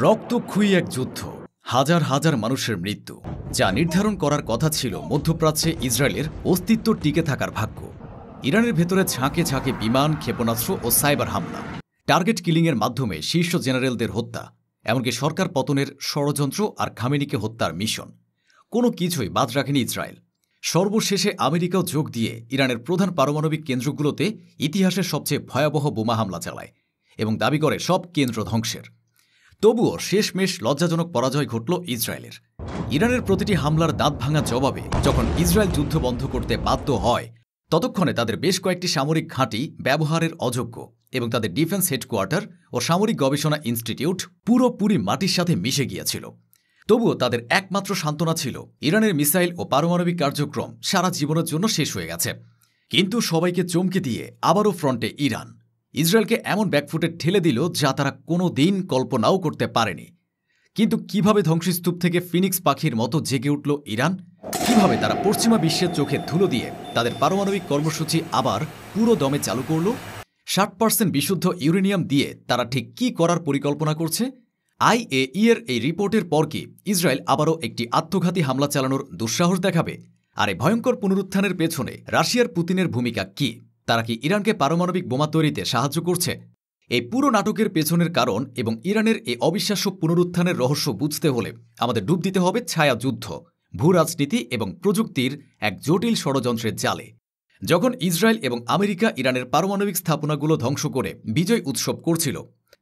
রক্তক্ষয়ী এক যুদ্ধ, হাজার হাজার মানুষের মৃত্যু, যা নির্ধারণ করার কথা ছিল মধ্যপ্রাচ্যে ইসরায়েলের অস্তিত্ব টিকে থাকার ভাগ্য। ইরানের ভেতরে ঝাঁকে ঝাঁকে বিমান, ক্ষেপণাস্ত্র ও সাইবার হামলা, টার্গেট কিলিংয়ের মাধ্যমে শীর্ষ জেনারেলদের হত্যা, এমনকি সরকার পতনের ষড়যন্ত্র আর খামেনিকে হত্যার মিশন, কোনো কিছুই বাদ রাখেনি ইসরায়েল। সর্বশেষে আমেরিকাও যোগ দিয়ে ইরানের প্রধান পারমাণবিক কেন্দ্রগুলোতে ইতিহাসের সবচেয়ে ভয়াবহ বোমা হামলা চালায় এবং দাবি করে সব কেন্দ্র ধ্বংসের। তবুও শেষমেশ লজ্জাজনক পরাজয় ঘটল ইসরায়েলের। ইরানের প্রতিটি হামলার দাঁত ভাঙা জবাবে যখন ইসরায়েল যুদ্ধ বন্ধ করতে বাধ্য হয়, ততক্ষণে তাদের বেশ কয়েকটি সামরিক ঘাঁটি ব্যবহারের অযোগ্য এবং তাদের ডিফেন্স হেডকোয়ার্টার ও সামরিক গবেষণা ইনস্টিটিউট পুরোপুরি মাটির সাথে মিশে গিয়েছিল। তবুও তাদের একমাত্র সান্ত্বনা ছিল ইরানের মিসাইল ও পারমাণবিক কার্যক্রম সারা জীবনের জন্য শেষ হয়ে গেছে। কিন্তু সবাইকে চমকে দিয়ে আবারও ফ্রন্টে ইরান ইসরায়েলকে এমন ব্যাকফুটে ঠেলে দিল যা তারা কোনো দিন কল্পনাও করতে পারেনি। কিন্তু কিভাবে ধ্বংসস্তূপ থেকে ফিনিক্স পাখির মতো জেগে উঠল ইরান? কিভাবে তারা পশ্চিমা বিশ্বের চোখে ধুলো দিয়ে তাদের পারমাণবিক কর্মসূচি আবার পুরো দমে চালু করল? 60% বিশুদ্ধ ইউরেনিয়াম দিয়ে তারা ঠিক কী করার পরিকল্পনা করছে? IAEA এর এই রিপোর্টের পর কি ইসরায়েল আবারও একটি আত্মঘাতী হামলা চালানোর দুঃসাহস দেখাবে? আর এই ভয়ঙ্কর পুনরুত্থানের পেছনে রাশিয়ার পুতিনের ভূমিকা কি? তারা কি ইরানকে পারমাণবিক বোমা তৈরিতে সাহায্য করছে? এই পুরো নাটকের পেছনের কারণ এবং ইরানের এই অবিশ্বাস্য পুনরুত্থানের রহস্য বুঝতে হলে আমাদের ডুব দিতে হবে ছায়াযুদ্ধ, ভূরাজনীতি এবং প্রযুক্তির এক জটিল ষড়যন্ত্রের জালে। যখন ইসরায়েল এবং আমেরিকা ইরানের পারমাণবিক স্থাপনাগুলো ধ্বংস করে বিজয় উৎসব করছিল,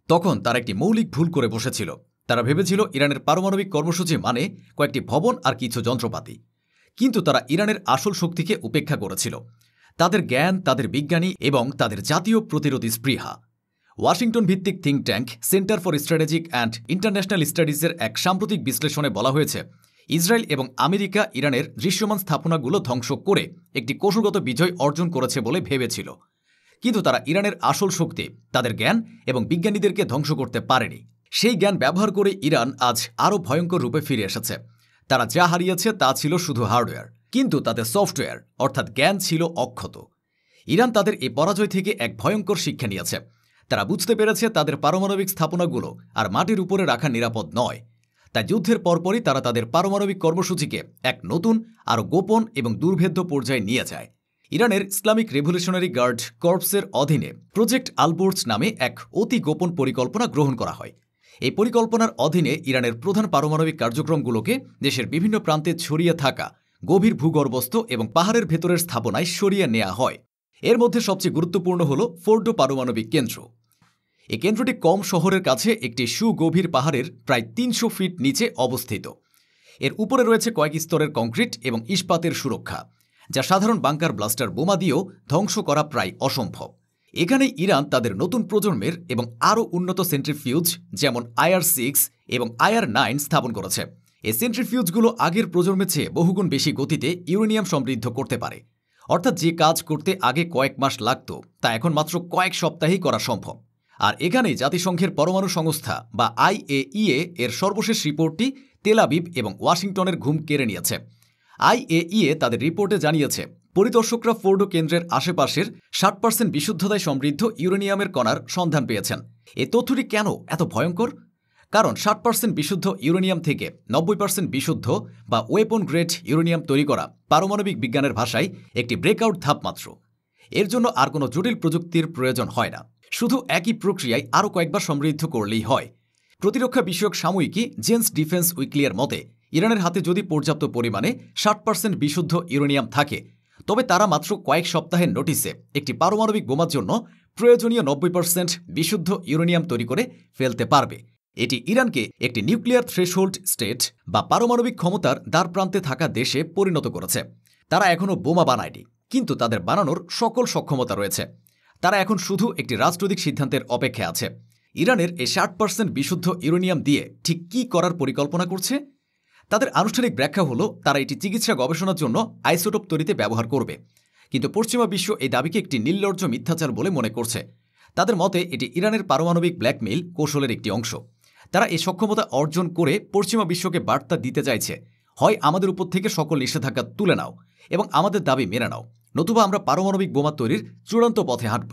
তখন তারা একটি মৌলিক ভুল করে বসেছিল। তারা ভেবেছিল ইরানের পারমাণবিক কর্মসূচি মানে কয়েকটি ভবন আর কিছু যন্ত্রপাতি। কিন্তু তারা ইরানের আসল শক্তিকে উপেক্ষা করেছিল, তাদের জ্ঞান, তাদের বিজ্ঞানী এবং তাদের জাতীয় প্রতিরোধী স্পৃহা। ওয়াশিংটন ভিত্তিক think tank center for strategic and international স্টাডিজের এক সাম্প্রতিক বিশ্লেষণে বলা হয়েছে, ইসরায়েল এবং আমেরিকা ইরানের দৃশ্যমান স্থাপনাগুলো ধ্বংস করে একটি কৌশলগত বিজয় অর্জন করেছে বলে ভেবেছিল। কিন্তু তারা ইরানের আসল শক্তি, তাদের জ্ঞান এবং বিজ্ঞানীদেরকে ধ্বংস করতে পারেনি। সেই জ্ঞান ব্যবহার করে ইরান আজ আরও ভয়ঙ্কর রূপে ফিরে এসেছে। তারা যা হারিয়েছে তা ছিল শুধু হার্ডওয়্যার, কিন্তু তাদের সফটওয়্যার অর্থাৎ জ্ঞান ছিল অক্ষত। ইরান তাদের এই পরাজয় থেকে এক ভয়ঙ্কর শিক্ষা নিয়েছে। তারা বুঝতে পেরেছে তাদের পারমাণবিক স্থাপনাগুলো আর মাটির উপরে রাখা নিরাপদ নয়। তাই যুদ্ধের পরপরই তারা তাদের পারমাণবিক কর্মসূচিকে এক নতুন, আরও গোপন এবং দুর্ভেদ্য পর্যায়ে নিয়ে যায়। ইরানের ইসলামিক রেভলিউশনারি গার্ড কর্পসের অধীনে প্রজেক্ট আলবোর্স নামে এক অতি গোপন পরিকল্পনা গ্রহণ করা হয়। এই পরিকল্পনার অধীনে ইরানের প্রধান পারমাণবিক কার্যক্রমগুলোকে দেশের বিভিন্ন প্রান্তে ছড়িয়ে থাকা গভীর ভূগর্ভস্থ এবং পাহাড়ের ভেতরের স্থাপনায় সরিয়ে নেওয়া হয়। এর মধ্যে সবচেয়ে গুরুত্বপূর্ণ হল ফোর্ডো পারমাণবিক কেন্দ্র। এই কেন্দ্রটি কম শহরের কাছে একটি সুগভীর পাহাড়ের প্রায় 300 ফিট নিচে অবস্থিত। এর উপরে রয়েছে কয়েক স্তরের কংক্রিট এবং ইস্পাতের সুরক্ষা, যা সাধারণ বাংকার ব্লাস্টার বোমা দিয়েও ধ্বংস করা প্রায় অসম্ভব। এখানেই ইরান তাদের নতুন প্রজন্মের এবং আরও উন্নত সেন্ট্রিফিউজ যেমন IR-6 এবং IR-9 স্থাপন করেছে। এই সেন্ট্রিফিউজগুলো আগের প্রজন্মের চেয়ে বহুগুণ বেশি গতিতে ইউরেনিয়াম সমৃদ্ধ করতে পারে। অর্থাৎ যে কাজ করতে আগে কয়েক মাস লাগত, তা এখন মাত্র কয়েক সপ্তাহেই করা সম্ভব। আর এখানেই জাতিসংঘের পরমাণু সংস্থা বা IAEA এর সর্বশেষ রিপোর্টটি তেল আবিব এবং ওয়াশিংটনের ঘুম কেড়ে নিয়েছে। IAEA তাদের রিপোর্টে জানিয়েছে, পরিদর্শকরা ফোর্ডো কেন্দ্রের আশেপাশের 60% বিশুদ্ধতায় সমৃদ্ধ ইউরেনিয়ামের কণার সন্ধান পেয়েছেন। এই তথ্যটি কেন এত ভয়ঙ্কর? কারণ 60% বিশুদ্ধ ইউরেনিয়াম থেকে 90% বিশুদ্ধ বা ওয়েপন গ্রেড ইউরেনিয়াম তৈরি করা পারমাণবিক বিজ্ঞানের ভাষায় একটি ব্রেকআউট ধাপ মাত্র। এর জন্য আর কোনো জটিল প্রযুক্তির প্রয়োজন হয় না, শুধু একই প্রক্রিয়ায় আরও কয়েকবার সমৃদ্ধ করলেই হয়। প্রতিরক্ষা বিষয়ক সাময়িকী জেন্স ডিফেন্স উইকলির মতে, ইরানের হাতে যদি পর্যাপ্ত পরিমাণে 60% বিশুদ্ধ ইউরেনিয়াম থাকে, তবে তারা মাত্র কয়েক সপ্তাহের নোটিসে একটি পারমাণবিক বোমার জন্য প্রয়োজনীয় 90% বিশুদ্ধ ইউরেনিয়াম তৈরি করে ফেলতে পারবে। এটি ইরানকে একটি নিউক্লিয়ার থ্রেশহোল্ড স্টেট বা পারমাণবিক ক্ষমতার দ্বারপ্রান্তে থাকা দেশে পরিণত করেছে। তারা এখনও বোমা বানায়নি, কিন্তু তাদের বানানোর সকল সক্ষমতা রয়েছে। তারা এখন শুধু একটি রাজনৈতিক সিদ্ধান্তের অপেক্ষায় আছে। ইরানের এই 60% বিশুদ্ধ ইউরেনিয়াম দিয়ে ঠিক কী করার পরিকল্পনা করছে? তাদের আনুষ্ঠানিক ব্যাখ্যা হলো, তারা এটি চিকিৎসা গবেষণার জন্য আইসোটোপ তৈরিতে ব্যবহার করবে। কিন্তু পশ্চিমা বিশ্ব এই দাবিকে একটি নির্লজ্জ মিথ্যাচার বলে মনে করছে। তাদের মতে এটি ইরানের পারমাণবিক ব্ল্যাকমেইল কৌশলের একটি অংশ। তারা এই সক্ষমতা অর্জন করে পশ্চিমা বিশ্বকে বার্তা দিতে চাইছে, হয় আমাদের উপর থেকে সকল নিষেধাজ্ঞা তুলে নাও এবং আমাদের দাবি মেনে নাও, নতুবা আমরা পারমাণবিক বোমা তৈরির চূড়ান্ত পথে হাঁটব।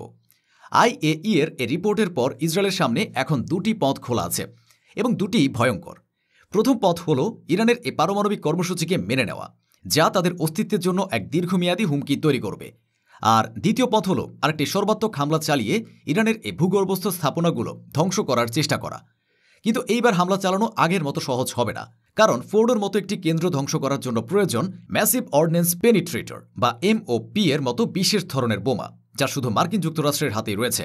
IAEA এর রিপোর্টের পর ইসরায়েলের সামনে এখন দুটি পথ খোলা আছে। এবং দুটিই ভয়ঙ্কর। প্রথম পথ হল ইরানের এই পারমাণবিক কর্মসূচিকে মেনে নেওয়া, যা তাদের অস্তিত্বের জন্য এক দীর্ঘমেয়াদী হুমকি তৈরি করবে। আর দ্বিতীয় পথ হল আরেকটি সর্বাত্মক হামলা চালিয়ে ইরানের এই ভূগর্ভস্থ স্থাপনাগুলো ধ্বংস করার চেষ্টা করা। কিন্তু এইবার হামলা চালানো আগের মতো সহজ হবে না, কারণ ফোর্ডোর মতো একটি কেন্দ্র ধ্বংস করার জন্য প্রয়োজন ম্যাসিভ অর্ডিন্যান্স পেনিট্রেটর বা MOP এর মতো বিশেষ ধরনের বোমা, যা শুধু মার্কিন যুক্তরাষ্ট্রের হাতেই রয়েছে।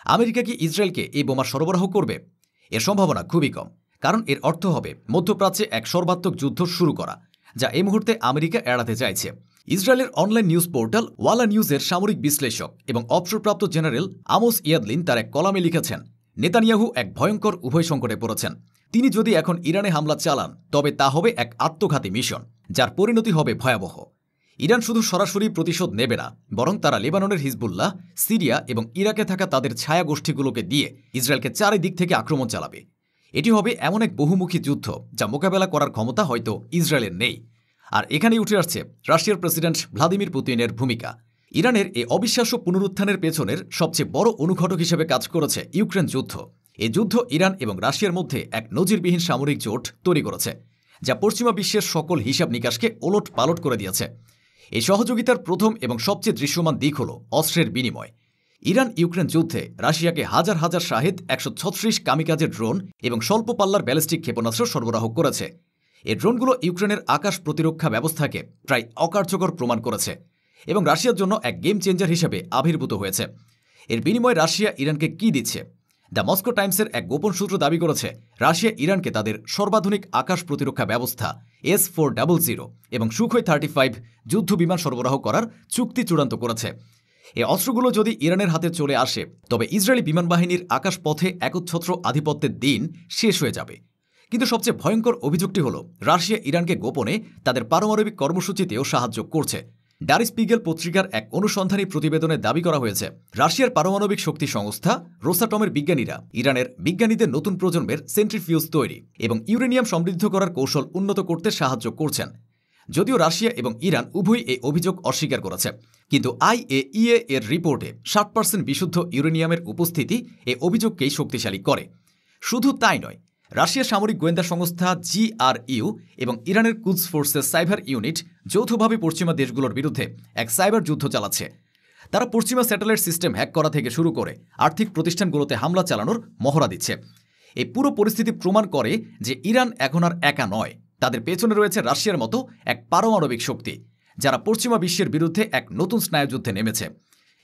আমেরিকা কি ইসরায়েলকে এই বোমা সরবরাহ করবে? এর সম্ভাবনা খুবই কম, কারণ এর অর্থ হবে মধ্যপ্রাচ্যে এক সর্বাত্মক যুদ্ধ শুরু করা, যা এই মুহূর্তে আমেরিকা এড়াতে চাইছে। ইসরায়েলের অনলাইন নিউজ পোর্টাল ওয়ালা নিউজের সামরিক বিশ্লেষক এবং অবসরপ্রাপ্ত জেনারেল আমোস ইয়াদলিন তার এক কলামে লিখেছেন, নেতানিয়াহু এক ভয়ঙ্কর উভয় সংকটে পড়েছেন। তিনি যদি এখন ইরানে হামলা চালান, তবে তা হবে এক আত্মঘাতী মিশন, যার পরিণতি হবে ভয়াবহ। ইরান শুধু সরাসরি প্রতিশোধ নেবে না, বরং তারা লেবাননের হিজবুল্লাহ, সিরিয়া এবং ইরাকে থাকা তাদের ছায়া গোষ্ঠীগুলোকে দিয়ে ইসরায়েলকে চারিদিক থেকে আক্রমণ চালাবে। এটি হবে এমন এক বহুমুখী যুদ্ধ যা মোকাবেলা করার ক্ষমতা হয়তো ইসরায়েলের নেই। আর এখানেই উঠে আসছে রাশিয়ার প্রেসিডেন্ট ভ্লাদিমির পুতিনের ভূমিকা। ইরানের এই অবিশ্বাস্য পুনরুত্থানের পেছনের সবচেয়ে বড় অনুঘটক হিসেবে কাজ করেছে ইউক্রেন যুদ্ধ। এই যুদ্ধ ইরান এবং রাশিয়ার মধ্যে এক নজিরবিহীন সামরিক জোট তৈরি করেছে, যা পশ্চিমা বিশ্বের সকল হিসাব নিকাশকে ওলট পালট করে দিয়েছে। এই সহযোগিতার প্রথম এবং সবচেয়ে দৃশ্যমান দিক হল অস্ত্রের বিনিময়। ইরান ইউক্রেন যুদ্ধে রাশিয়াকে হাজার হাজার শাহেদ 136 কামিকাজের ড্রোন এবং স্বল্প পাল্লার ব্যালিস্টিক ক্ষেপণাস্ত্র সরবরাহ করেছে। এই ড্রোনগুলো ইউক্রেনের আকাশ প্রতিরক্ষা ব্যবস্থাকে প্রায় অকার্যকর প্রমাণ করেছে এবং রাশিয়ার জন্য এক গেম চেঞ্জার হিসেবে আবির্ভূত হয়েছে। এর বিনিময়ে রাশিয়া ইরানকে কি দিচ্ছে? দ্য মস্কো টাইমসের এক গোপন সূত্র দাবি করেছে, রাশিয়া ইরানকে তাদের সর্বাধুনিক আকাশ প্রতিরক্ষা ব্যবস্থা S-400 এবং সুখোই 35 যুদ্ধ বিমান সরবরাহ করার চুক্তি চূড়ান্ত করেছে। এই অস্ত্রগুলো যদি ইরানের হাতে চলে আসে, তবে ইসরায়েলি বিমান বাহিনীর আকাশপথে একচ্ছত্র আধিপত্যের দিন শেষ হয়ে যাবে। কিন্তু সবচেয়ে ভয়ঙ্কর অভিযোগটি হল, রাশিয়া ইরানকে গোপনে তাদের পারমাণবিক কর্মসূচিতেও সাহায্য করছে। ডার স্পিগেল পত্রিকার এক অনুসন্ধানী প্রতিবেদনে দাবি করা হয়েছে, রাশিয়ার পারমাণবিক শক্তি সংস্থা রোসাটমের বিজ্ঞানীরা ইরানের বিজ্ঞানীদের নতুন প্রজন্মের সেন্ট্রিফিউজ তৈরি এবং ইউরেনিয়াম সমৃদ্ধ করার কৌশল উন্নত করতে সাহায্য করছেন। যদিও রাশিয়া এবং ইরান উভয়ই এই অভিযোগ অস্বীকার করেছে, কিন্তু IAEA এর রিপোর্টে 60% বিশুদ্ধ ইউরেনিয়ামের উপস্থিতি এই অভিযোগকেই শক্তিশালী করে। শুধু তাই নয়, রাশিয়ার সামরিক গোয়েন্দা সংস্থা GRU এবং ইরানের কুদস ফোর্সের সাইবার ইউনিট যৌথভাবে পশ্চিমা দেশগুলোর বিরুদ্ধে এক সাইবার যুদ্ধ চালাচ্ছে। তারা পশ্চিমা স্যাটেলাইট সিস্টেম হ্যাক করা থেকে শুরু করে আর্থিক প্রতিষ্ঠানগুলোতে হামলা চালানোর মহড়া দিচ্ছে। এই পুরো পরিস্থিতি প্রমাণ করে যে ইরান এখন আর একা নয়, তাদের পেছনে রয়েছে রাশিয়ার মতো এক পারমাণবিক শক্তি, যারা পশ্চিমা বিশ্বের বিরুদ্ধে এক নতুন স্নায়ুযুদ্ধে নেমেছে।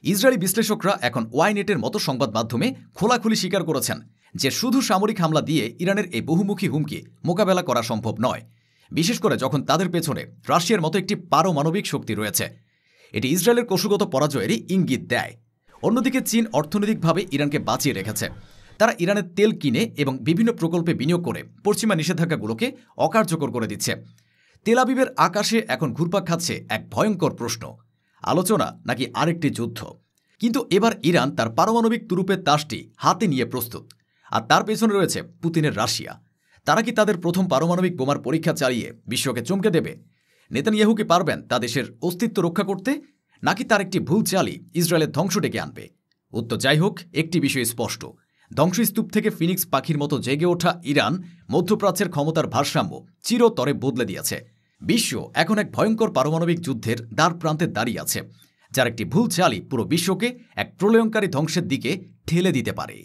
ইসরায়েলি বিশ্লেষকরা এখন ওয়াইনেটের মতো সংবাদ মাধ্যমে খোলাখুলি স্বীকার করেছেন যে শুধু সামরিক হামলা দিয়ে ইরানের এই বহুমুখী হুমকি মোকাবেলা করা সম্ভব নয়, বিশেষ করে যখন তাদের পেছনে রাশিয়ার মতো একটি পারমাণবিক শক্তি রয়েছে। এটি ইসরায়েলের কৌশলগত পরাজয়েরই ইঙ্গিত দেয়। অন্যদিকে চীন অর্থনৈতিকভাবে ইরানকে বাঁচিয়ে রেখেছে। তারা ইরানের তেল কিনে এবং বিভিন্ন প্রকল্পে বিনিয়োগ করে পশ্চিমা নিষেধাজ্ঞাগুলোকে অকার্যকর করে দিচ্ছে। তেল আবিবের আকাশে এখন ঘুরপাক খাচ্ছে এক ভয়ঙ্কর প্রশ্ন, আলোচনা নাকি আরেকটি যুদ্ধ? কিন্তু এবার ইরান তার পারমাণবিক তুরুপের তাসটি হাতে নিয়ে প্রস্তুত, আর তার পেছনে রয়েছে পুতিনের রাশিয়া। তারা কি তাদের প্রথম পারমাণবিক বোমার পরীক্ষা চালিয়ে বিশ্বকে চমকে দেবে? নেতানিয়াহু কি পারবেন তা দেশের অস্তিত্ব রক্ষা করতে, নাকি তার একটি ভুল চালই ইসরায়েলের ধ্বংস ডেকে আনবে? উত্তর যাই হোক, একটি বিষয় স্পষ্ট, ধ্বংসস্তূপ থেকে ফিনিক্স পাখির মতো জেগে ওঠা ইরান মধ্যপ্রাচ্যের ক্ষমতার ভারসাম্য চিরতরে বদলে দিয়েছে। বিশ্ব এখন এক ভয়ঙ্কর পারমাণবিক যুদ্ধের দ্বার প্রান্তে দাঁড়িয়ে আছে, যার একটি ভুল চালই পুরো বিশ্বকে এক প্রলয়ঙ্কারী ধ্বংসের দিকে ঠেলে দিতে পারে।